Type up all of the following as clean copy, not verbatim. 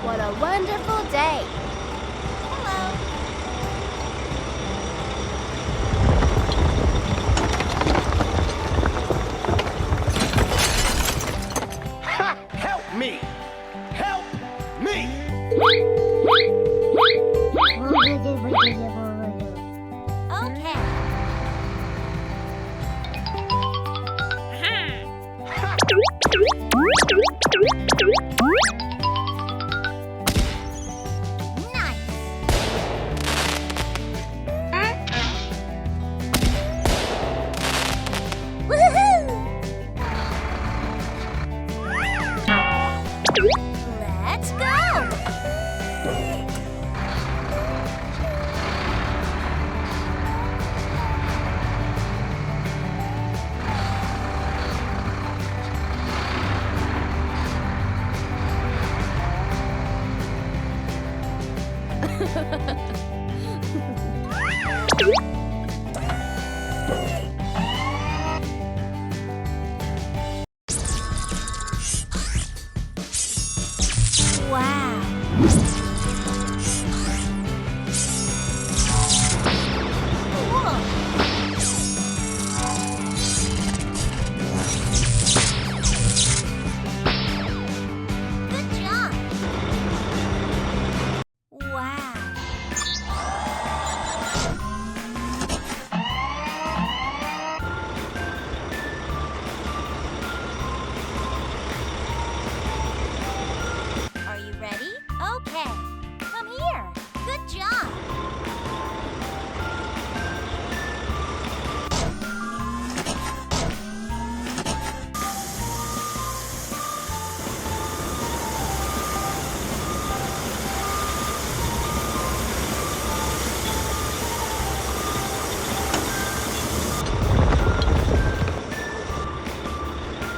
What a wonderful day! Hello! Ha! Help me! Help me! Okay. Let's go! Wow! Cool! Good job! Wow! Are you ready? Okay. Come here. Good job.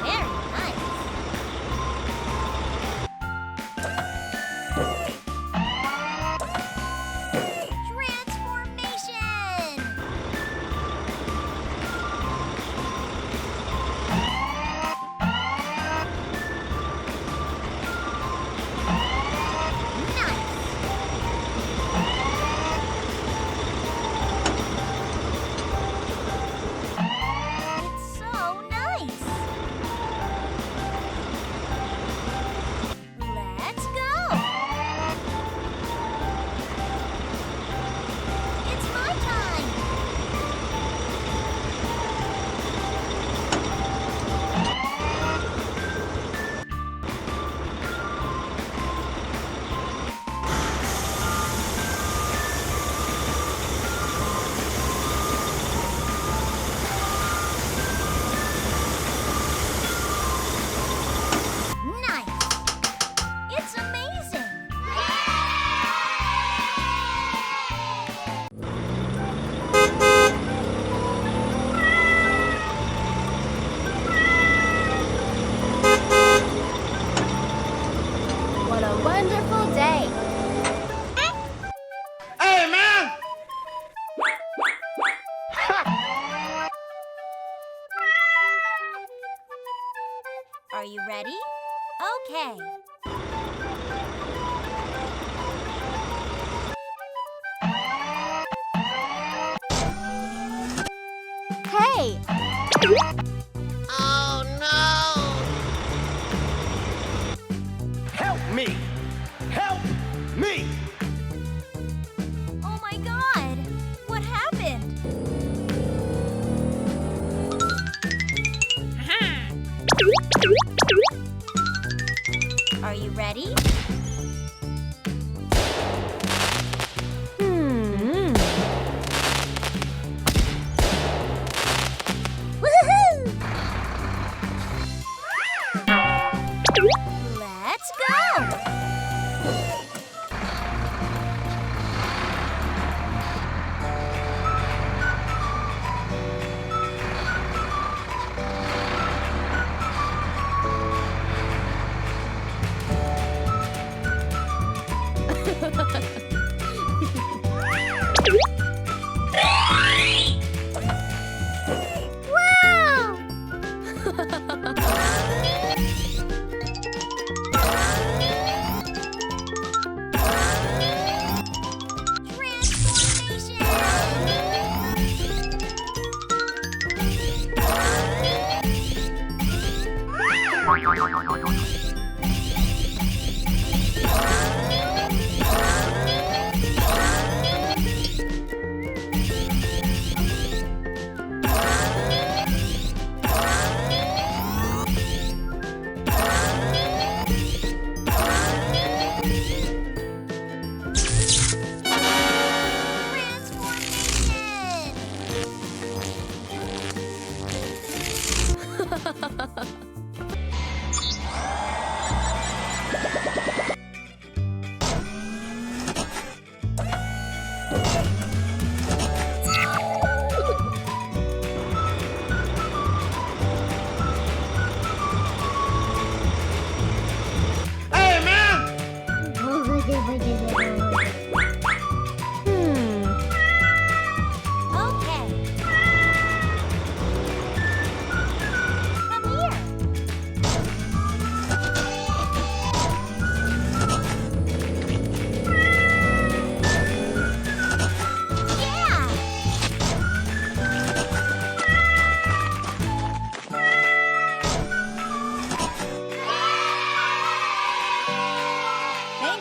Very nice. Transformation! It's so nice! Let's go! It's my time! Nice! It's amazing! What a wonderful day! Hey, man! Ha! Are you ready? Okay. Hey! Oh, no! Help me! Help me! Oh my God! What happened? Are you ready? Woohoo! Let's go! Wow!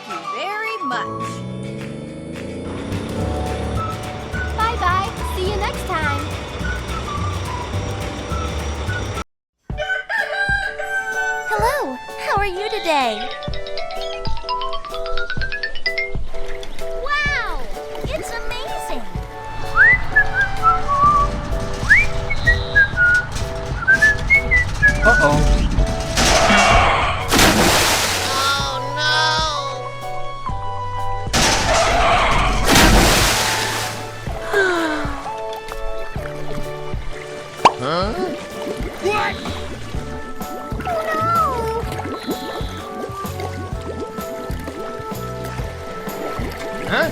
Thank you very much. Bye-bye. See you next time. Hello. How are you today? Wow! It's amazing. Uh-oh. Huh? What? Huh?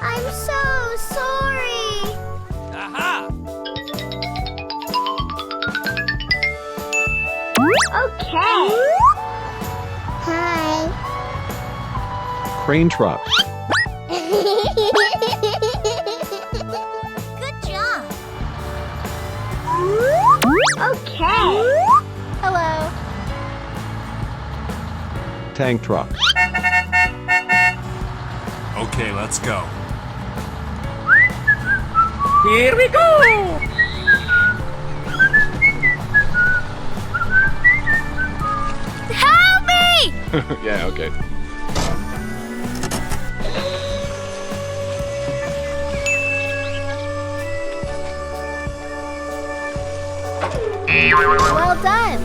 I'm so sorry. Aha! Okay. Hi. Crane truck. Good job. Okay. Hello. Tank truck. Okay, let's go. Here we go. Help me! Yeah, okay. Well done.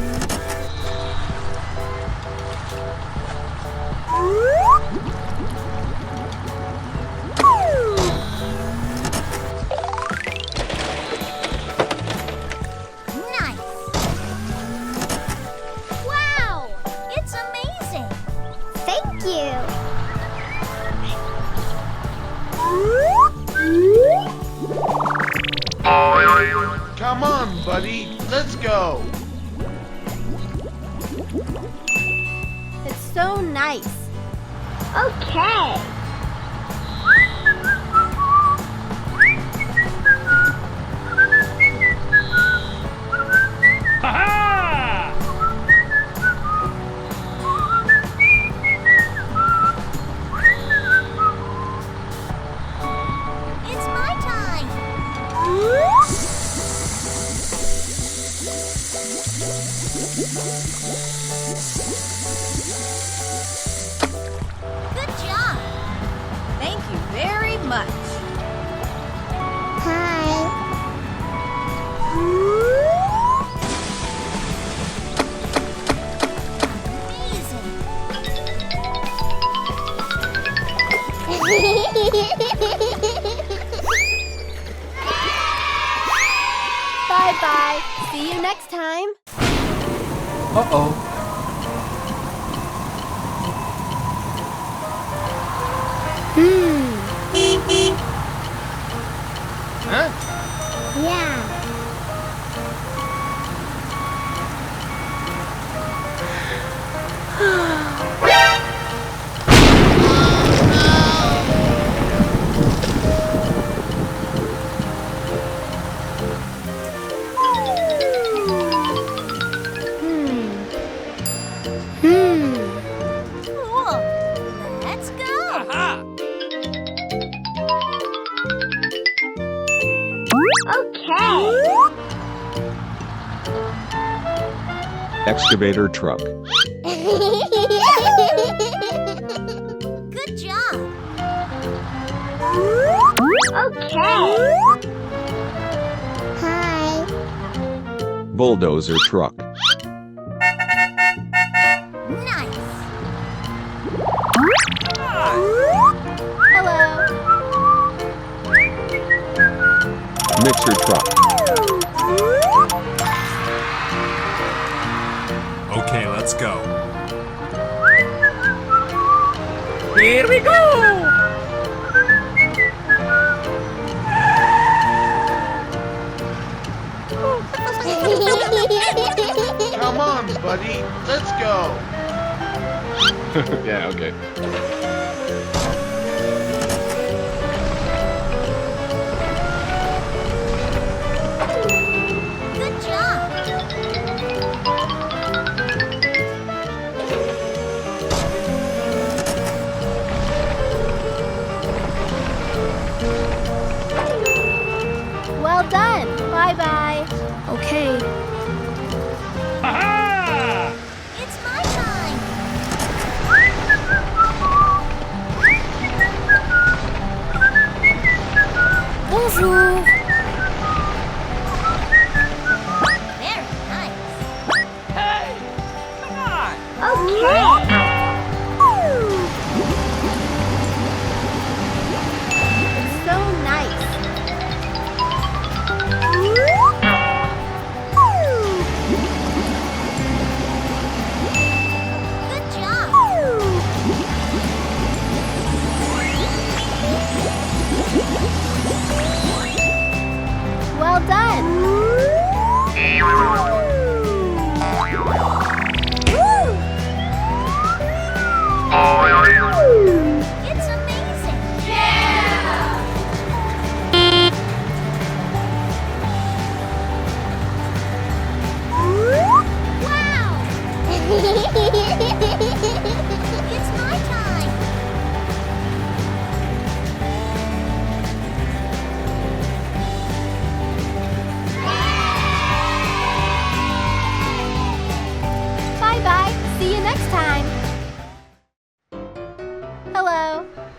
Nice. Wow, it's amazing. Thank you. Come on, buddy. Let's go. It's so nice. Okay. It's my time. Good job. Thank you very much. Hi. Bye-bye. See you next time. Uh-oh. Huh? Yeah. Cool. Let's go. Aha! Okay. Excavator truck. Good job. Okay. Hi. Bulldozer truck. Nice. Hello. Mixer truck. Okay, let's go. Here we go. Come on, buddy. Let's go. Yeah, okay. Good job.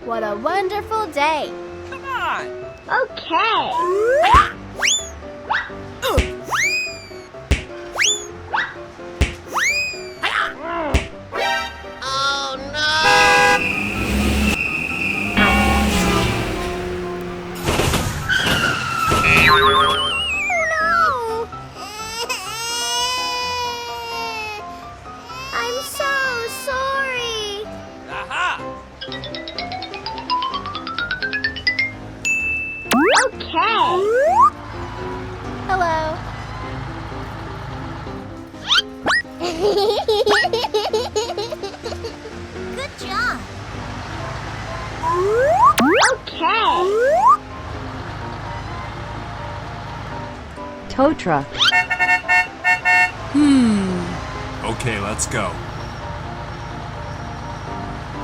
What a wonderful day. Come on. Okay. I'm so sorry. Aha! Okay. Hello. Good job. Okay. Tow truck. Okay, let's go.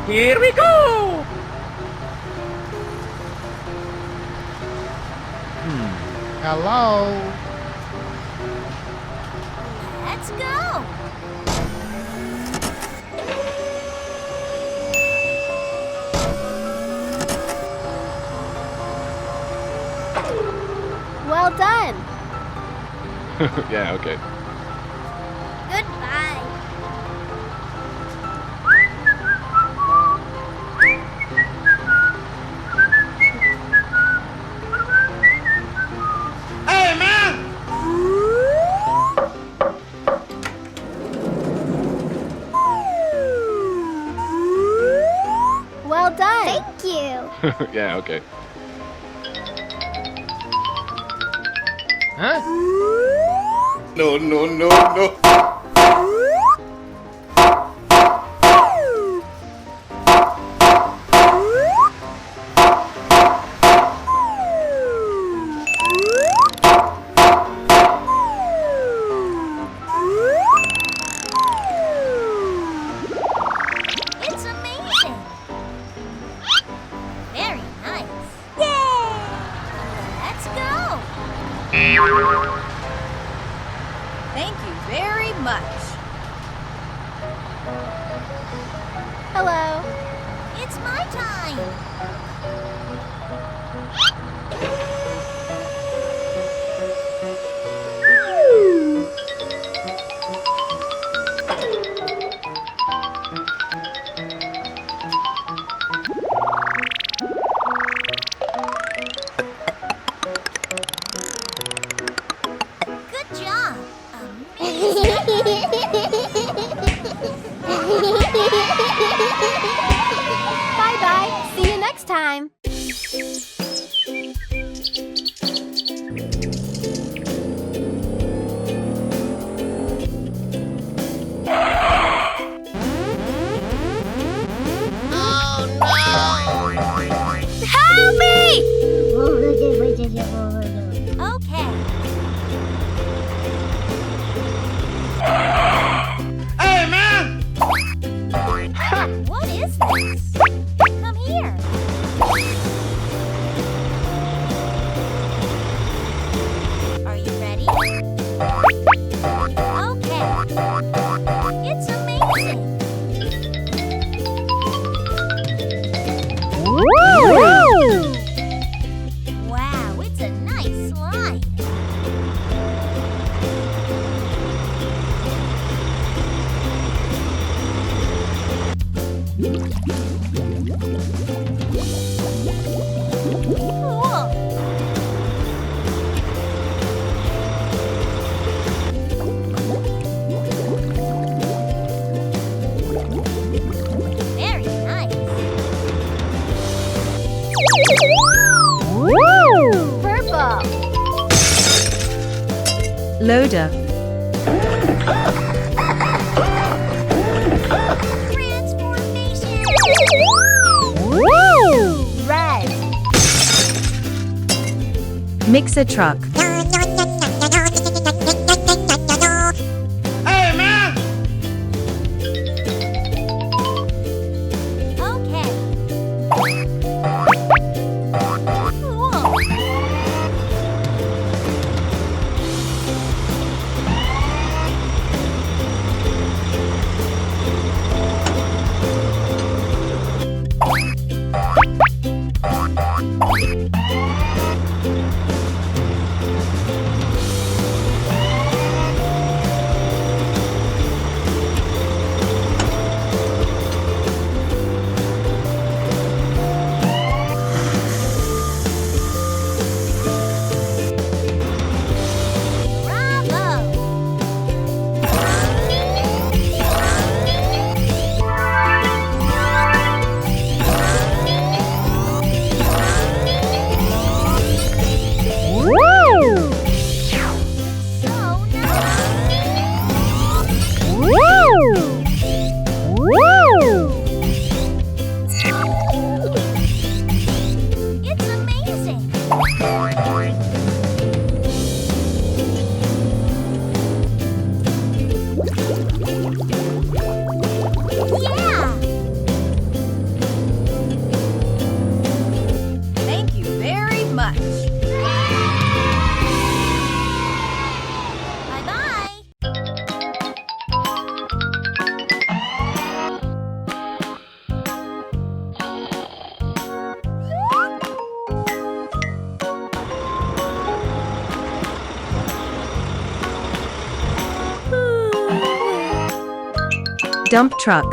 Here we go! Hello. Let's go. Well done. Yeah, okay. Goodbye. Hey, man! Well done. Thank you. Yeah, okay. Huh? No, no, no, no. It's amazing. Very nice. Yay! Let's go. Thank you very much. Hello. It's my time. Good job. Bye-bye. See you next time. Help me! Okay. Hey, man! What is this? Come here. Are you ready? Okay. It's amazing. Wow, it's a nice slide. Cool. Very nice. Purple. Loader. Transformation. Red. Mixer truck. Hey, man! Okay. Cool. Dump truck.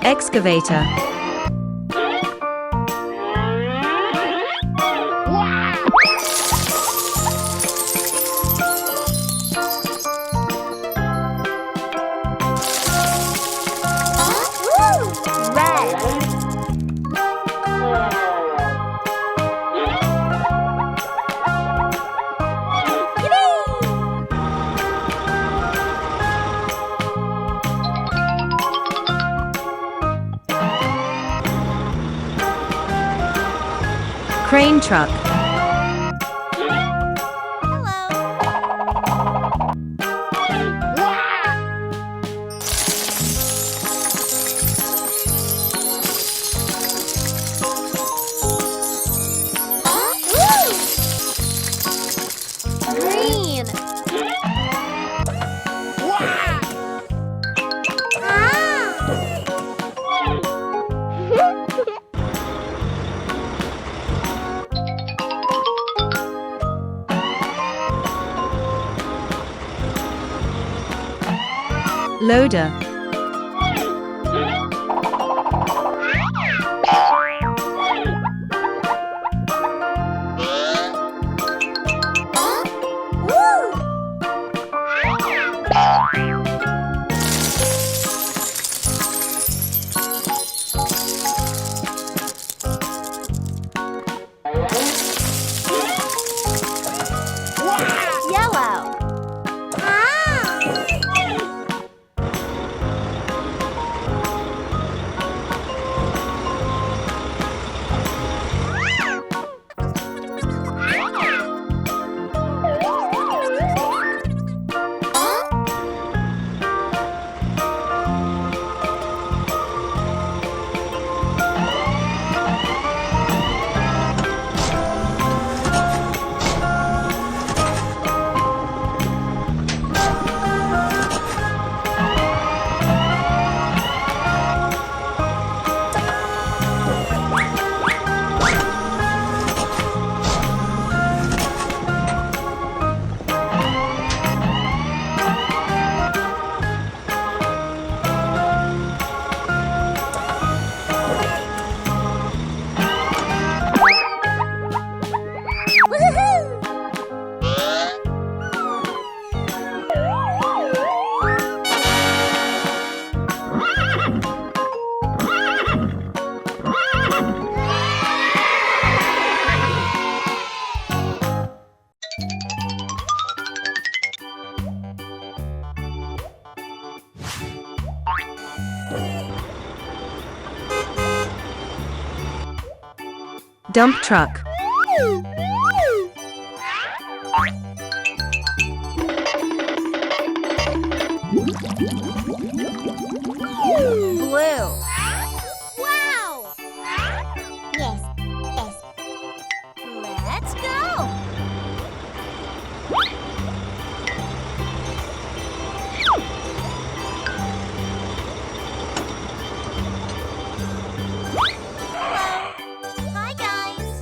Excavator. Crane truck. Green. Loader. Yellow. Dump truck. Blue. Wow. Yes. Yes. Let's go. Hi, guys.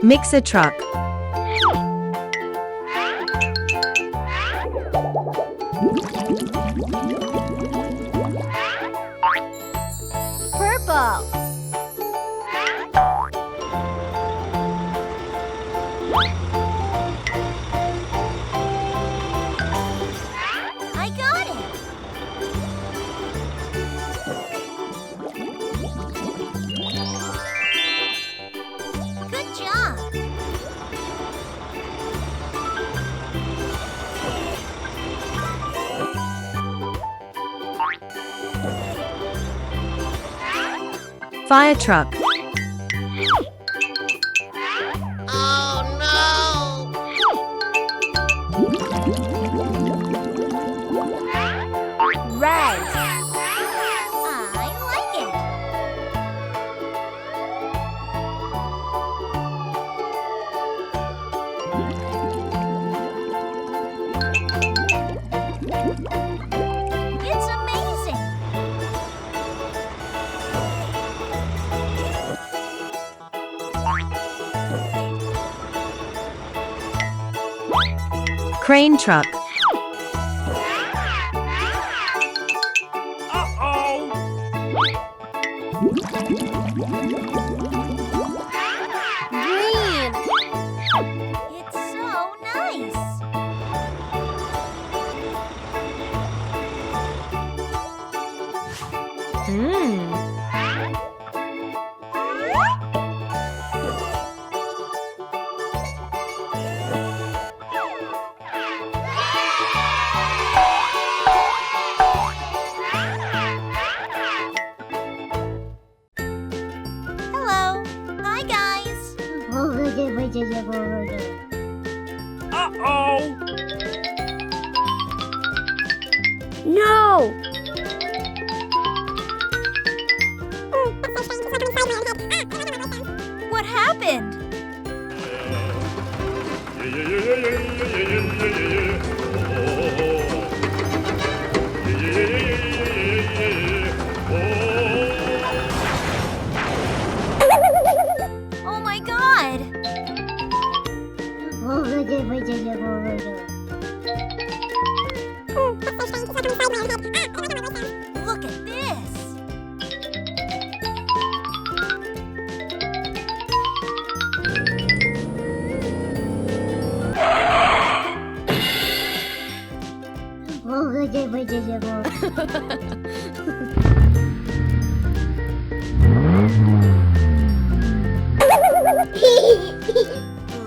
Mixer truck. Purple. Fire truck. Red. I like it. It's amazing. Crane truck. Green. It's so nice. Hello. Hi, guys. Uh-oh! No. What happened? Oh my God. Look at this.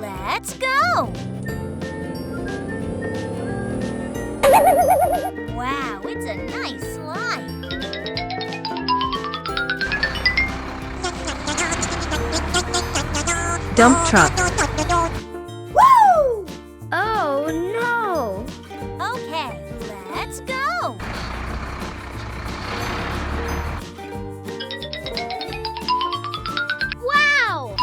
Let's go. Wow, it's a nice slide. Dump truck. Woo! Oh no! Okay, let's go. Wow!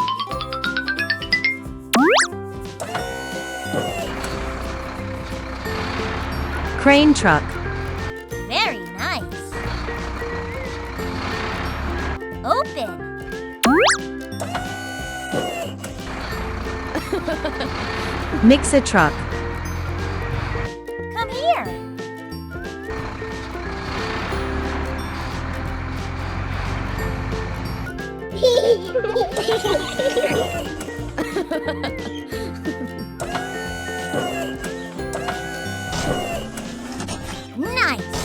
Crane truck. Very nice. Open. Mixer truck. Come here. Nice.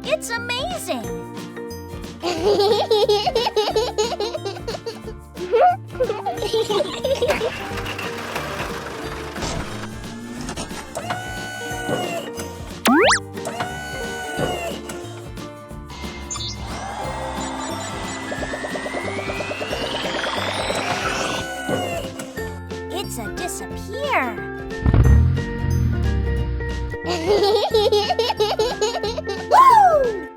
It's amazing. It's a disappear. Woo!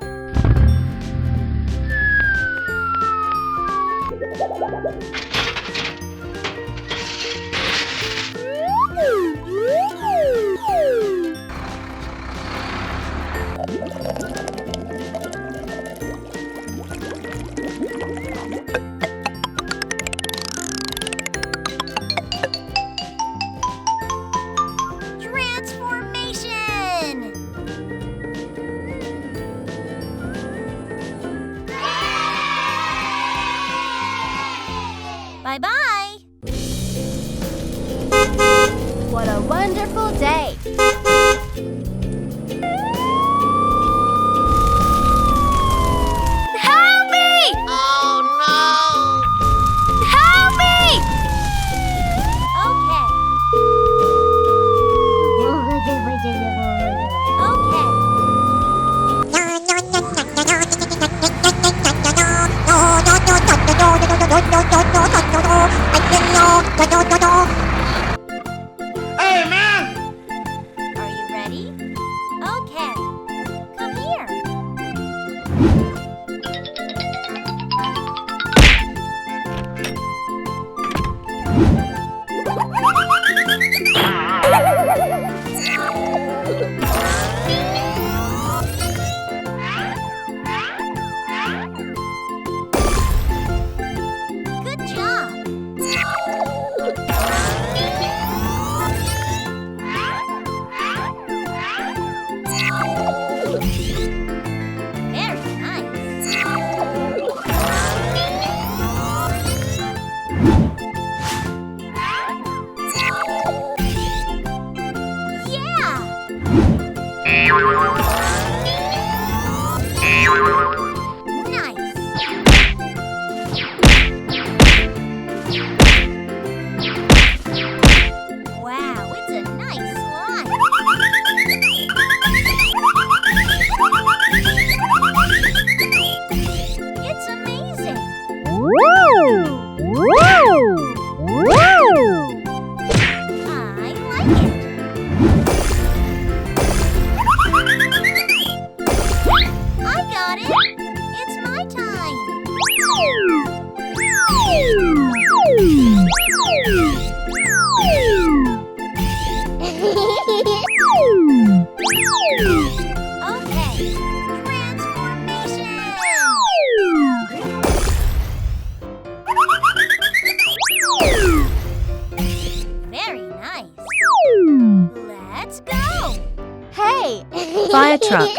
truck.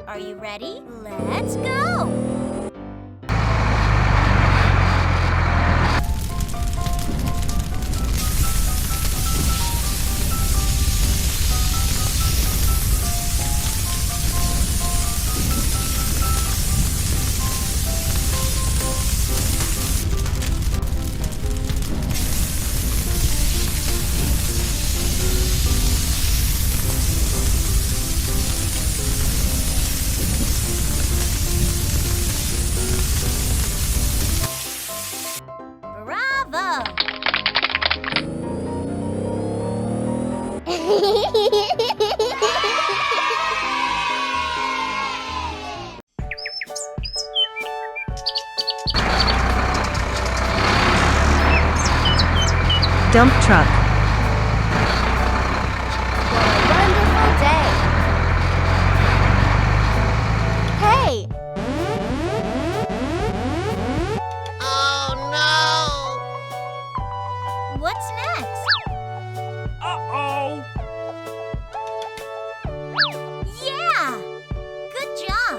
Are you ready? Let's go! Bravo! Dump truck. What a wonderful day. Hey! What's next? Uh-oh. Yeah! Good job!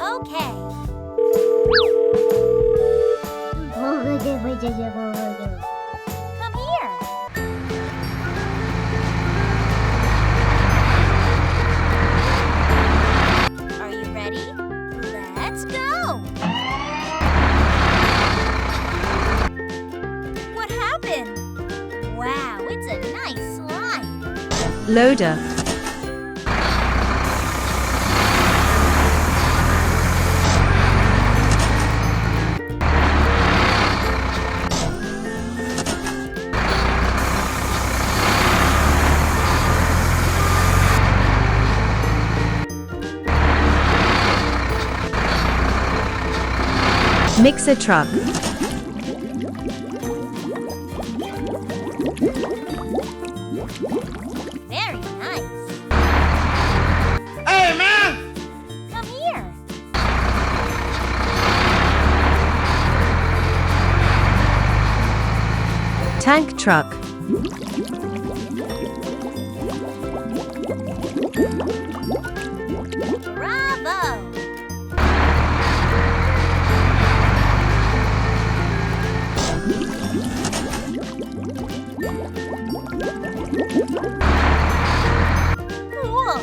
Okay. Come here. Are you ready? Let's go! What happened? Wow, it's a nice slide. Loader. Mixer truck. Very nice. Hey, man! Come here. Tank truck. Bravo! Cool.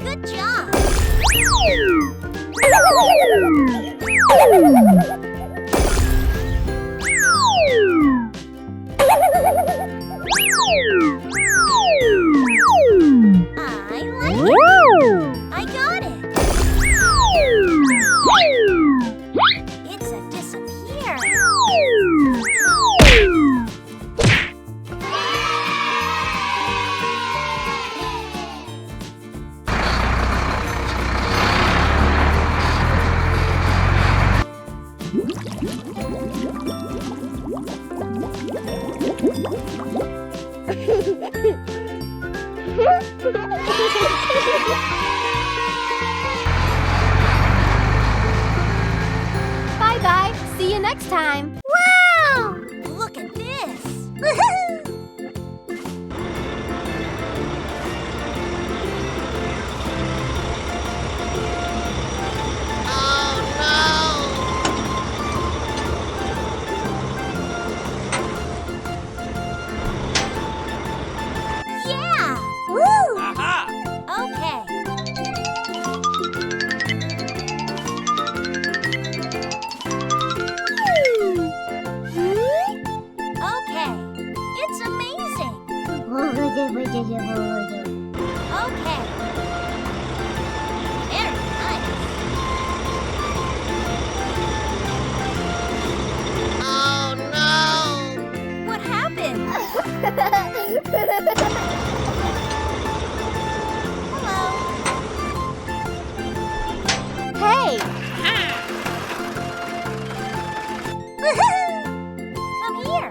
Good job. I like it. I got it. It's a disappear. Bye bye. See you next time. Wow! Look at this. Yeah! Woo! Aha! Okay. Okay. It's amazing. Okay. Very nice. Oh no! What happened? Hello. Hey! Come here.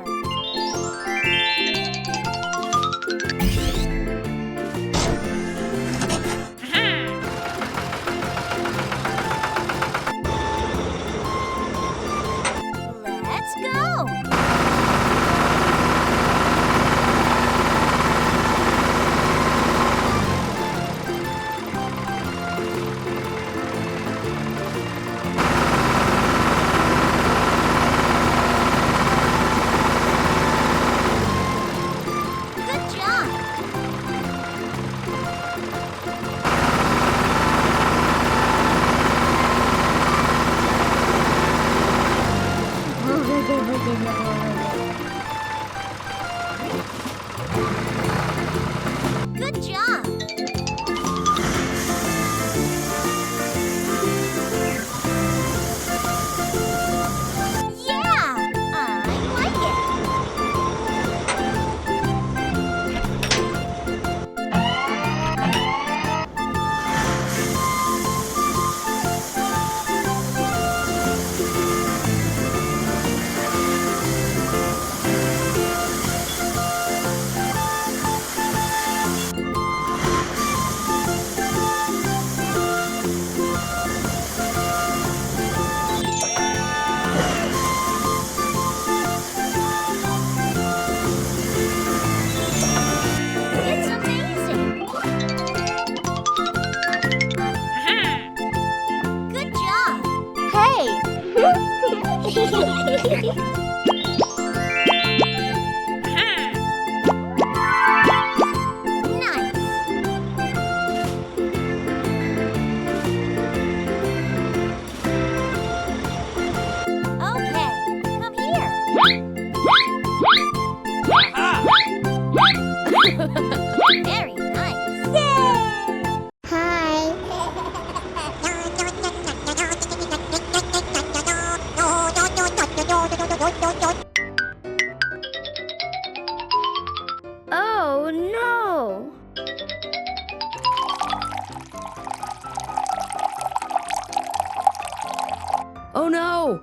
Oh no!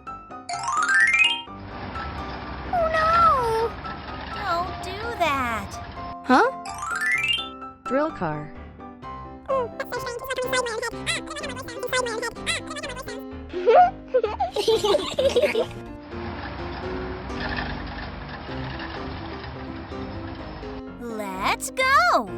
Oh no! Don't do that. Huh? Drill car. Let's go.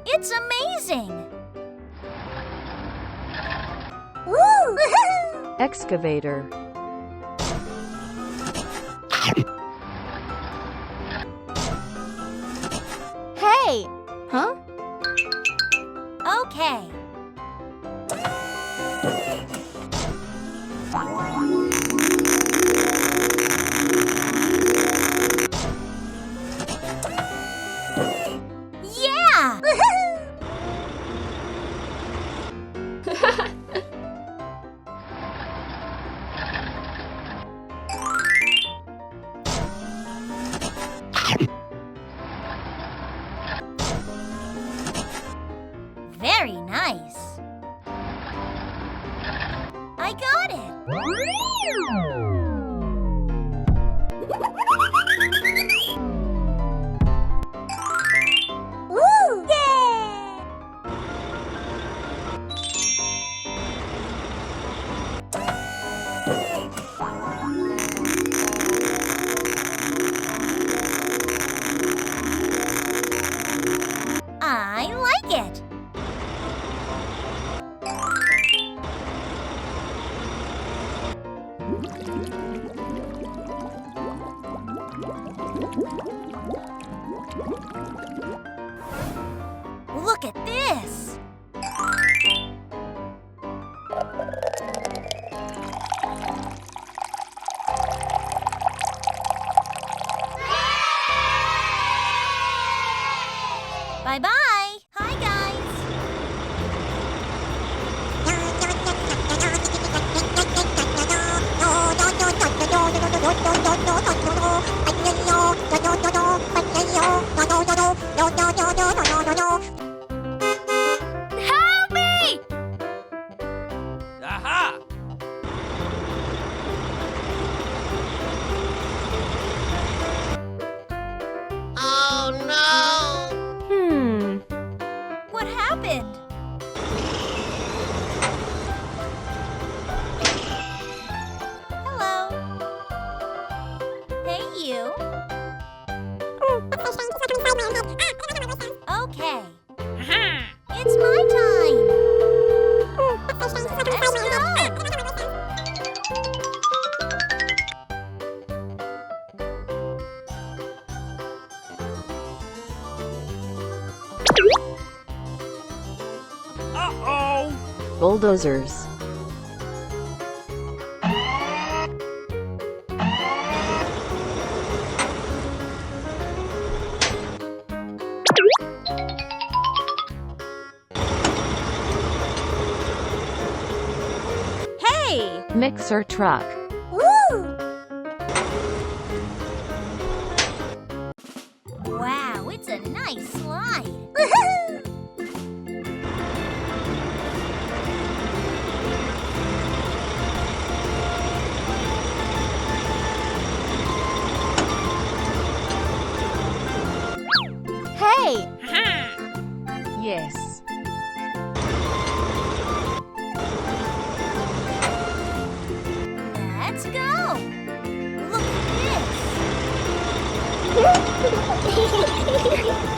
It's amazing. Excavator. Hey! Huh? Okay. Yeah! Very nice. I got it. Woo! Yeah! I like it. Look at this. Bye-bye. Hi, guys. Help me! Aha! What happened? Hello. Hey, you. Okay. It's my time. Let's go. Uh-oh! Bulldozers. Hey! Mixer truck. Woo! Wow, it's a nice slide. Hey! Yes. Let's go. Look at this.